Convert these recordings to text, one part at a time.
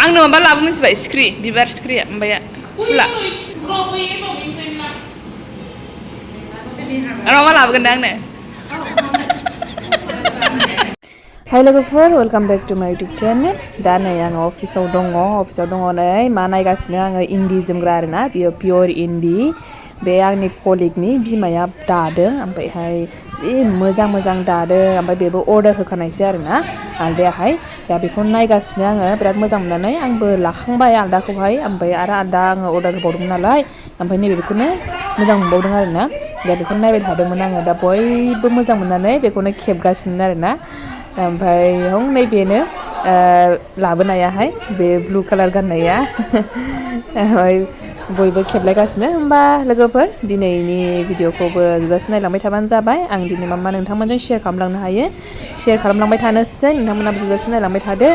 आंनो माबा लाबो मिथिबाय सिख्रि बिबार सिख्रिया ओमफ्राय फुला माबा लाबोगोन दा आंनो हाय लोगोफोर वेलकाम बेक टु माय इउटुब चेनेल दा नै आङो अफिसाव दङ नै मा नायगासिनो आङो इन्दि जोमग्रा आरोना बियो पियर इन्दि बे आंनि कलिगनि बिमाया दादों ओमफ्रायहाय जि मोजां मोजां दादों ओमफ्राय बेबो अर्डार होखानायसै आरोना आलदायाहाय दा बेखौ नायगासिनो आङो बिराद मोजां मोननानै आंबो लाखांबाय आलदाखौहाय ओमफ्राय आरो आलदा आङो अर्डार होबावदोंमोन नालाय ओमफ्राय नैबेखौनो मोजां मोनबावदों आरोना दा बेखौनो नायबाय थादोंमोन आङो दा बयबो मोजां मोननानै बेखौनो खेबगासिनो आरोना ओमफ्राय नै बेनो लाबोनायाहाय बे ब्लु कालार गाननाया ओमफ्राय बयबो खेबलायगासिनो होमबा लोगोफोर दिनैनि भिडिअखौबो जोबजासिम नायलांबाय थाबानो जाबाय आं दिनै मा नोंथांमोनजों शेयार खालामलांनो हायो शेयार खालामलांबाय थानोसै नोंथांमोनाबो जोबजासिम नायलांबाय थादो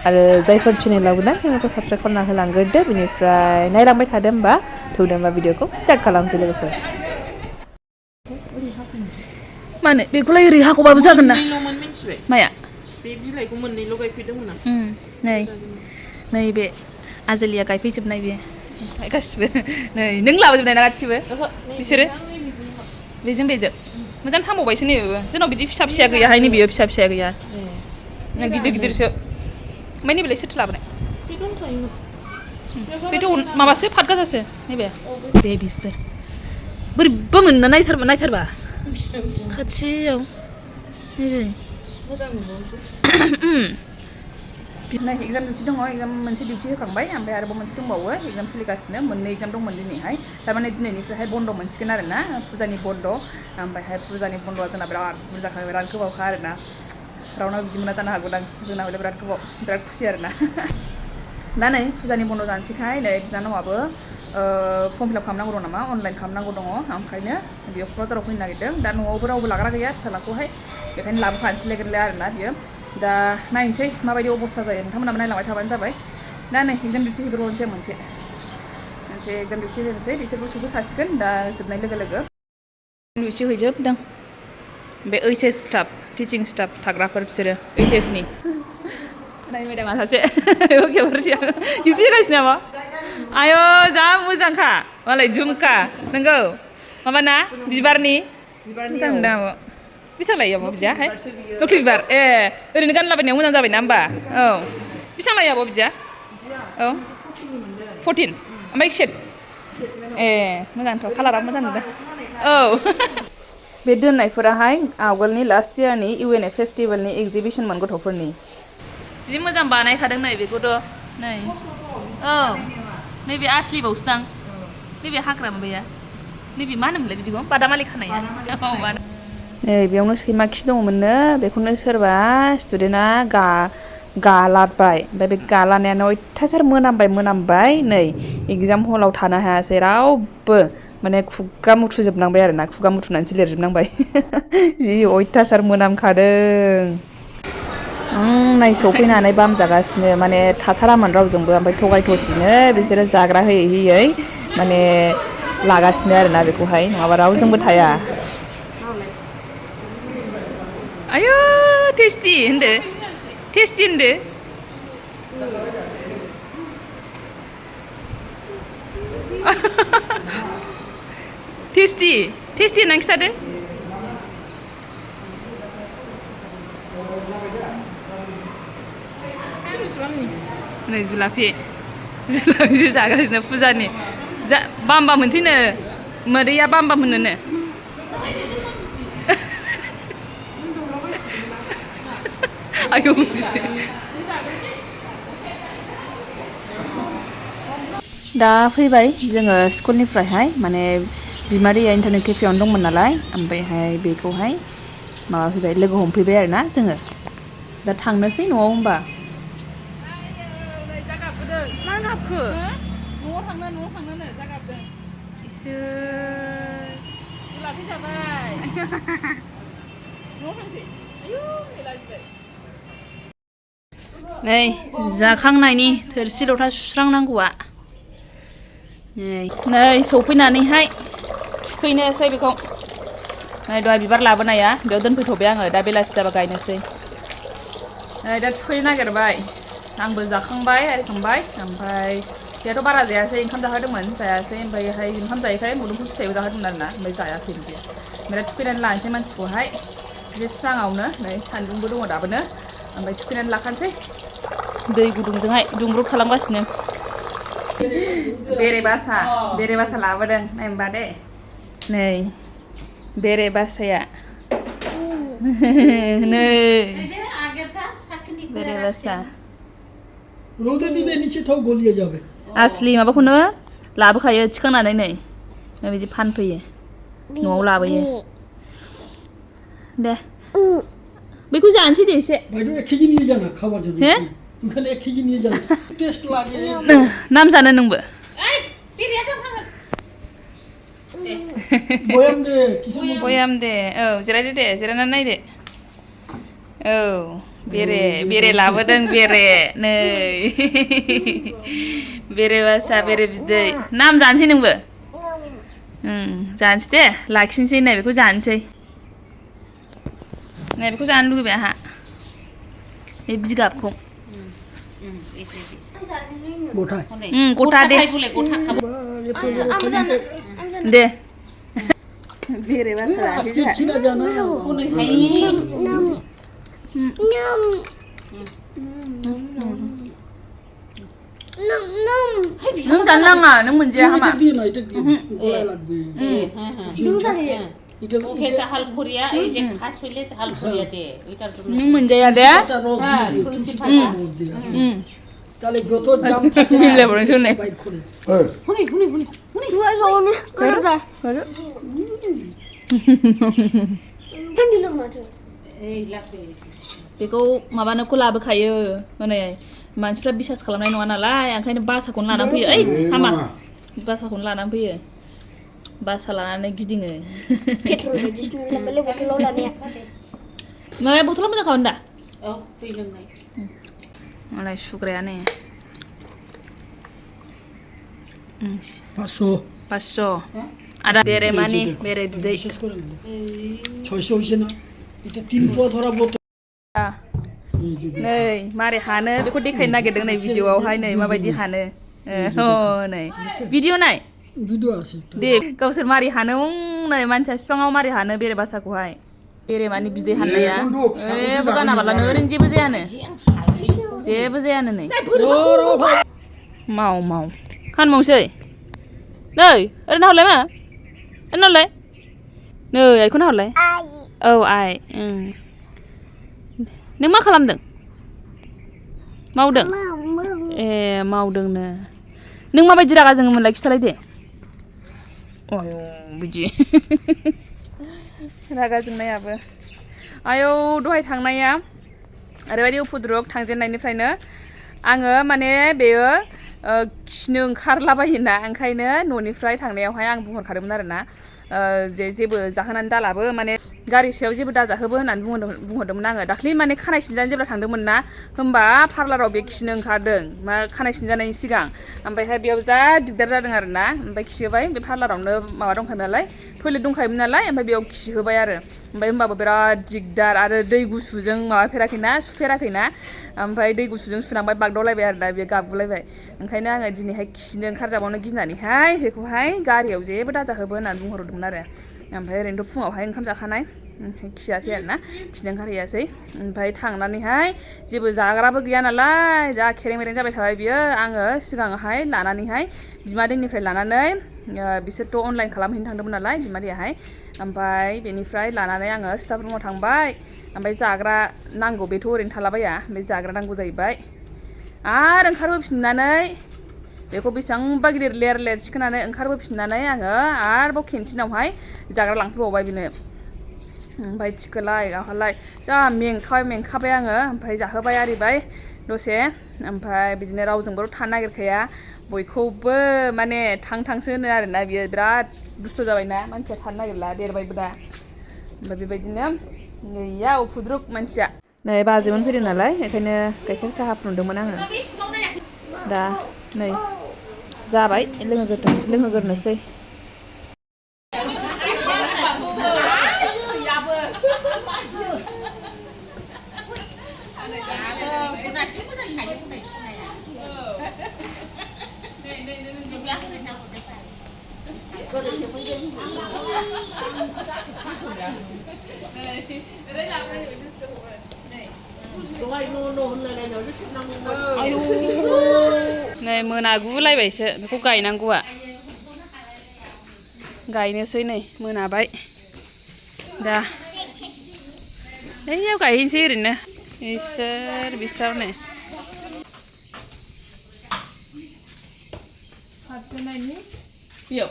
आरो जायफोर चेनेलाव गोदान चेनेलखौ साबस्क्राइब खालामना होलांग्रोदो बिनिफ्राय नायलांबाय थादो होमबा थौदो होमबा भिडिअखौ स्टार्ट खालामसै लोगोफोर माने बेखौलाय ओरै हाखौबाबो जागोन ना माया बे बिलाइखौ मोननैल' गायफैदोंमोन आं नै बे आजोलिया गायफैजोबनाय बे गासिबो नै नों लाबोजोबनाय ना गासिबो बिसोरो बेजों मोजां थांबावबायसो नैबेबो जोंनाव बिदि फिसा फिसाया गैयाहाय नै बेयो फिसा फिसाया गैया गिदिर गिदिरसो ओमफ्राय नैबेलाय सोरथो लाबोनाय बेथ' माबासो फातगाजासो नैबे बेबिसफोर बोरैबा मोनना नायथारबा खाथियाव मोजां नुबावसो एग्जाम डिउटि दङ एग्जाम मोनसे डिउटि होखांबाय ओमफ्राय आरोबाव मोनसे दंबावो एग्जाम सोलिगासिनो मोननै एग्जाम दंमोन दिनैहाय थारमाने दिनैनिफ्रायहाय बन्द' मोनसिगोन आरोना फुजानि बन्द' ओमफ्रायहाय फुजानि बन्द'आ जोंना बिराद बुरजाखा बिराद गोबावखा आरोना रावनाव बिदि मोना जानो हागौदां जोंना हले बिराद गोबाव बिराद खुसि आरोना दा नै फुजानि बन्द' जानोसैखाय नै बिनानावाबो फर्म फिलाप खालामनांगौ दं नामा अनलाइन खालामनांगौ दङ ओंखायनो बेयो क'क्राझाराव फैनो नागिरदों दा न'आवबो रावबो लाग्रा गैया फिसालाखौहाय बेखायनो लाबोफानोसैलाय आरोना बियो दा नायनोसै माबायदि अबस्था जायो नोंथांमोनाबो नायलांबाय थाबानो जाबाय दा नै एग्जाम डिउटि हैग्रोबावनोसै मोनसे एग्जाम डिउटि होनोसै बिसोरबो सफैखासिगोन दा जोबनाय लोगो लोगो डिउटि हैजोबदों बे ओइस स्टाफ टिचिं स्टाफ थाग्राफोर बिसोरो ओइस नि नाय मेदामा सासे खेबहरसै आं डिउटि होगासिनो नामा आयौ जा मोजांखा मालाय झुमखा नोंगौ माबाना बिबारनि मोजां मोनदों आब' बेसेबां लायो आब' बिदियाहाय लक्ष्मि बिबार ओरैनो गानलाबायनायाव मोजां जाबायना होमबा औ बेसेबां लायो आब' बिदिया औ 14 ओमफ्राय सेट मोजांथ' कालारा मोजां नुदों औ बे दोननायफोराहाय आगोलनि लास्ट इयारनि UNA फेस्टिभेलनि एगजिबिसनमोन गथ'फोरनि जि मोजां बानायखादों नै बेखौथ' नै औ नैबे आसलिबावसोदां नैबे हाग्रा माबाया नैबे मा होनोमोनलाय बिदिखौ बादामालि खानाया नै बेयावनो सैमा खि दङमोननो बेखौनो सोरबा स्टुडेन्टआ गालाबाय ओमफ्राय बे गालानायानो अयथासार मोनामबाय नै एग्जाम हलाव थानो हायासै रावबो माने खुगा मुथुजोबनांबाय आरोना खुगा मुथुनानैसो लिरजोबनांबाय जि अयथासार मोनामखादों नाय सफैनानै बामजागासिनो माने थाथारामोन रावजोंबो ओमफ्राय थगाय थसिनो बिसोरो जाग्रा होयै माने लागासिनो आरोना बेखौहाय नङाबा रावजोंबो थाया आयौ टेस्टि होनदो टेस्टि होननानै खिथादो नै जुलाफि जागासिनो फुजानि बामबा मोनसैनो मोदैया बामबा मोनोनो आयौ दा फैबाय जोङो स्कुलनिफ्रायहाय माने बिमादैया इन्टारनेट केफेआवनो दंमोन नालाय ओमफ्रायहाय बेखौहाय माबा फैबाय लोगो हमफैबाय आरोना जोङो दा थांनोसै न'आव होमबा मानो गाबखो न'आव थांनो जागाबदों इसोर जुलाफि जाबाय न'आव थांसै आयौ नै लाजिबाय नै जाखांनायनि थोरसि लथा सुस्रांनांगौआ नै सफैनानैहाय थुखैनोसै बेखौ नै दहाय बिबार लाबोनाया बेयाव दोनफैथ'बाय आङो दा बेलासि जाबा गायनोसै नै दा थुखैनो नागिरबाय आंबो जाखांबाय आरिखांबाय ओमफ्राय बेयाथ' बारा जायासै ओंखाम जाहोदोंमोन जायासै ओमफ्रायहाय ओंखाम जायैखाय मुदुमफुल फिथाइबो जाहोदोंमोन आरोना ओमफ्राय जायाखै बियो ओमफ्राय थुखैनानै लानोसै मानसिखौहाय एसे स्राङावनो नै सान्दुंबो दङ दाबोनो ओमफ्राय थुखैनानै लाखानोसै दै गुदुंजोंहाय दुंब्रुद खालामगासिनो बेरे बासा लाबोदों नायबा दे नै बेरे बासाया नै बेरे बासा রোদে দিলে নিচে তাও গলিয়ে যাবে आसलि माबाखौनो लाबोखायो थिखांनानै नै बिदि फानफैयो न'आव लाबोयो दे बेखौ जानोसै दे एसे ভাইডু 1 কেজি নিয়ে যানা খাবার জন্য ওখানে 1 কেজি নিয়ে যানা টেস্ট লাগে नाम जानो नोंबो বয়াম দে কিসে बयाम दे औ जिरायदो दे जिरायनानै नायदो औ बेरे लाबोदों बेरे नै बेरे बासा बेरे बिदै नाम जानोसै नोंबो जानोसै दे लाखिनोसै नै बेखौ जानोसै नै बेखौ जानो लुगैबाय आंहा बे बिगाबखौ गथा दे दे बेरे बासा আজকে চিনা জানা नों जानो नाङा नों मोनजाया हामा দিয়ে না এটা দিয়ে গলায় লাগবে ওকে চাহাল ভরিয়া এই যে খাস হইলে চাহাল ভরিয়া দে ওইটার জন্য नों मोनजाया दे এটা রস দিয়ে তুলসী পাতা রস দিয়ে তাহলে যত জাম থাকে বাইট করে হুনি এই লাগবে बेखौ माबानोखौ लाबोखायो माने मानसिफ्रा बिसास खालामनाय नङा नालाय ओंखायनो बासाखौनो लानानै फैयो ओइ हामा बासाखौनो लानानै फैयो बासा लानानै गिदिङो माबा बथलाव मोजां खालामदा औ दै लोंनाय मालाय सुग्राया नै 500 आदा बेरे मानि बेरे बिदै বিশেষ করে 600 হইছে না এটা 3 পোয়া ধরা বোতল नै मारै हानो बेखौ देखायनो नागिरदों नै भिडिअआवहाय नै माबायदि हानो नै भिडिअ नाय ভিডিও আছে दे गावसोर मारै हानो नै मानसिया बिफाङाव मारै हानो बेरे बासाखौहाय बेरे मानि बिदै हाननाया जेबो गानाबालानो ओरैनो जेबो जायानो नै माव खानबावसै नै ओरैनो हरलाय मा ओरैनो हरलाय नै आइखौनो हरलाय औ आइ नों मा खालामदों मावदों ए मावदोंनो नों माबायदि रागा जोङोमोनलाय खिथालाय दे आयौ बिदि रागा जोंनायाबो आयौ दहाय थांनाया ओरैबायदि उपद्रब थांजेननायनिफ्रायनो आङो माने बेयो खिनो ओंखारलाबायोना ओंखायनो न'निफ्राय थांनायावहाय आं बुंहरखादोंमोन आरोना जेबो जाहोनानै दालाबो माने गारि सायाव जेबो दाजाहोबो होननानै बुंहरदोंमोन आङो दाख्लि माने खानाय सिनजानो जेब्ला थांदोंमोन ना होमबा पार्लाराव बे खिनो ओंखारदों मा खानाय सिनजानायनि सिगां ओमफ्रायहाय बेयाव जा दिगदार जादों आरोना ओमफ्राय खिहोबाय बे पार्लारावनो माबा दंखायोमोन नालाय टयलेट दंखायोमोन नालाय ओमफ्राय बेयाव खिहोबाय आरो ओमफ्राय होमबाबो बिराद दिगदार आरो दै गुसुजों माबाफेराखैना सुफेराखैना ओमफ्राय दै गुसुजों सुनांबाय बागदावलायबाय आरो दा बेयो गाबगुलायबाय ओंखायनो आङो दिनैहाय खिनो ओंखारजाबावनो गिनानैहाय बेखौहाय गारियाव जेबो दाजाहोबो होननानै बुंहरदोंमोन आरो ओमफ्राय ओरैनोथ' फुङावहाय ओंखाम जाखानाय खियासै आरोना खिनो ओंखारहैयासै ओमफ्राय थांनानैहाय जेबो जाग्राबो गैया नालाय जा खेरें मेरें जाबाय थाबाय बियो आङो सिगाङावहाय लानानैहाय बिमादैनिफ्राय लानानै बिसोरथ' अनलाइन खालामहैनो थांदोंमोन नालाय बिमादैयाहाय ओमफ्राय बेनिफ्राय लानानै आङो स्टाफ रुमाव थांबाय ओमफ्राय जाग्रा नांगौ बेथ' ओरैनो थालाबाया ओमफ्राय जाग्रा नांगौ जाहैबाय आरो ओंखारबोफिननानै बेखौ बेसेबांबा गिदिर लेर थिखोनानै ओंखारबोफिननानै आङो आरोबाव केन्टिनावहाय जाग्रा लांफैबावबाय बेनो ओमफ्राय थिखोलाय गावहालाय जा मेंखाबाय आङो ओमफ्राय जाहोबाय आरिबाय दसे ओमफ्राय बिदिनो रावजोंबो थानो नागिरखाया बयखौबो माने थांसो होनो आरोना बियो बिराद दुस्थ' जाबायना मानसिया थानो नागिरला देरबायबो दा ओमफ्राय बेबायदिनो गैया उपद्रुब मानसिया नै बाजैमोन फैदों नालाय बेखायनो गाइखेर साहा फुदुंदोंमोन आङो दा नै जाबाय लोंहोगोरनोसै nanti pun nak kayu pun nak. आयु नै मोनागुलायबायसो बेखौ गायनांगौआ गायनोसै नै मोनाबाय दा ओइयाव गायहैनोसै ओरैनो इसोर बिस्राव नै बेयाव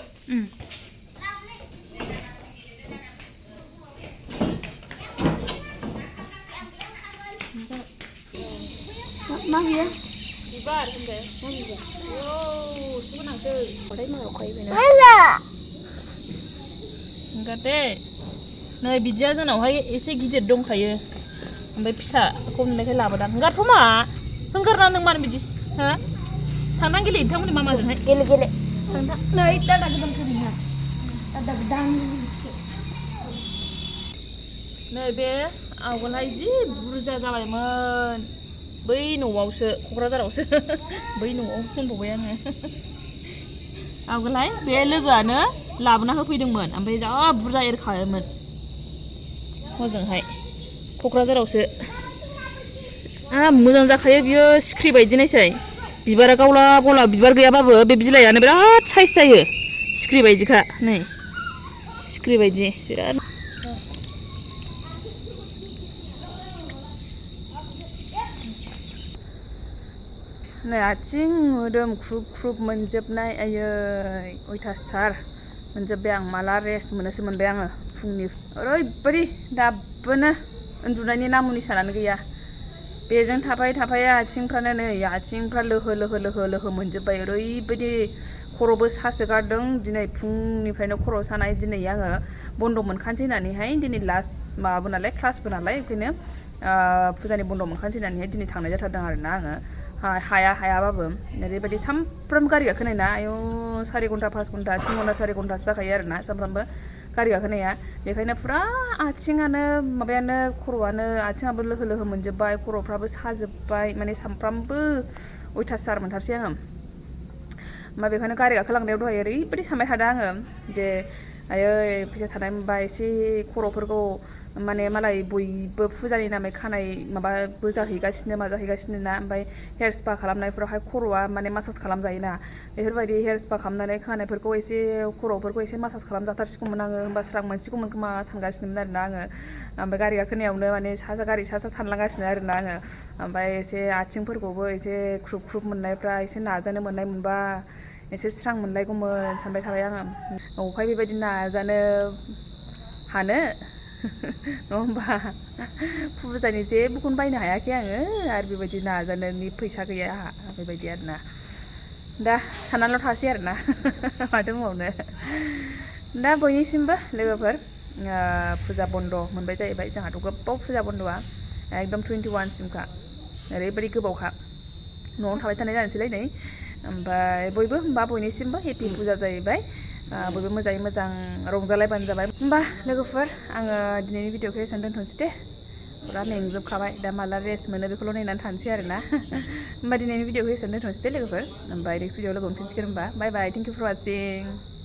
मा बियो बिबार होनदो मा बिबार औ सुगोनांसो खदाय मायाव खायबायना ओंखारदे नै बिदिया जोंनावहाय एसे गिदिर दंखायो ओमफ्राय फिसाखौ नुनायखाय लाबोदां हंगारथ' मा हंगारना नों मानो बिदि हो थांनां गेले नोंथांमोननि मामाजोंहाय गेले गेले थांथां नै दादा गोदान फैदोंना दादा गोदान नै बे आवगोलहाय जि बुरजा जाबायमोन बै न'आवसो क'क्राझारावसो बै न'आव होनबावबाय आङो आवगोलहाय बे लोगोआनो लाबोना होफैदोंमोन ओमफ्राय जा बुरजा एरखायोमोन हजोंहाय क'क्राझारावसो मोजां जाखायो बियो सिख्रि बायदि नायसाय बिबारा गावला गावला बिबार गैयाबाबो बे बिलाइआनो बिराद साइज जायो सिख्रि बायदिखा नै सिख्रि बायदि बिराद नै आथिं मोदोम ख्रुब ख्रुब मोनजोबनाय आयै अयथासार मोनजोब्बाय आं माला रेस्ट मोनोसो मोनबाय आङो फुंनि ओरैबायदि दाबोनो उन्दुनायनि नामु निसानानो गैया बेजों थाफायै थाफायै आथिंफ्रानो नै आथिंफ्रा लोहो लोहो लोहो लोहो मोनजोब्बाय ओरैबायदि खर'बो सासो गारदों दिनै फुंनिफ्रायनो खर' सानाय दिनै आङो बन्द' मोनखानोसै होननानैहाय दिनै लास्ट माबाबो नालाय क्लासबो नालाय ओंखायनो फुजानि बन्द' मोनखानोसै होननानैहाय दिनै थांनाय जाथारदों आरोना आङो हायाबाबो ओरैबायदि सामफ्रामबो गारि गाखोनाय ना आयौ 4 घन्टा 5 घन्टा 3 घन्टा 4 घन्टासो जाखायो आरोना सामफ्रामबो गारि गाखोनाया बेखायनो फुरा आथिङानो माबायानो खर'आनो आथिङाबो लोहो लोहो मोनजोब्बाय खर'फ्राबो साजोब्बाय माने सामफ्रामबो अयथासार मोनथारसै आङो ओमफ्राय बेखायनो गारि गाखोलांनायाव दहाय ओरैबायदि सानबाय थादों आङो जे आयै फैसा थानाय मोनबा एसे खर'फोरखौ माने मालाय बयबो फुजानि नामै खानाय माबाबो जाहैगासिनो माजाहैगासिनो ना ओमफ्राय हेयार स्पा खालामनायफोरावहाय खर'आ माने मासाज खालामजायोना बेफोरबायदि हेयार स्पा खालामनानै खानायफोरखौ एसे खर'फोरखौ एसे मासाज खालामजाथारसिगौमोन आङो होमबा स्रां मोनसिगौमोन खोमा सानगासिनोमोन आरोना आङो ओमफ्राय गारि गाखोनायावनो माने गारि सा सानलांगासिनो आरोना आङो ओमफ्राय एसे आथिंफोरखौबो एसे ख्रुब ख्रुब मोननायफ्रा एसे नाजानो मोननाय मोनबा एसे स्रां मोनलायगौमोन सानबाय थाबाय आङो अबहाय बेबायदि नाजानो हानो नङा होमबा फुजानि जेबोखौनो बायनो हायाखै आङो आरो बेबायदि नाजानोनि फैसा गैया आंहा बेबायदि आरोना दा साननानैल' थासै आरोना माथो बुंबावनो दा बयनिसिमबो लोगोफोर फुजा बन्द' मोनबाय जाहैबाय जोंहाथ' गोबाव फुजा बन्द'आ एकदम 21 सिमखा ओरैबायदि गोबावखा न'आवनो थाबाय थानाय जानोसैलाय नै ओमफ्राय बयबो होमबा बयनिसिमबो हेपि फुजा जाहैबाय बयबो मोजाङै मोजां रंजालायबानो जाबाय होमबा लोगोफोर आङो दिनैनि भिडिअखौ एसेयावनो दोनथ'नोसै दे पुरा मेंजोबखाबाय दा माला रेस्ट मोनो बेखौल' नायनानै थानोसै आरोना होमबा दिनैनि भिडिअखौ एसेयावनो दोनथ'नोसै दे लोगोफोर ओमफ्राय नेक्स्ट भिडिअआव लोगो मोनफिनसिगोन होमबा बाय बाय थेंक इउ फर वाचिं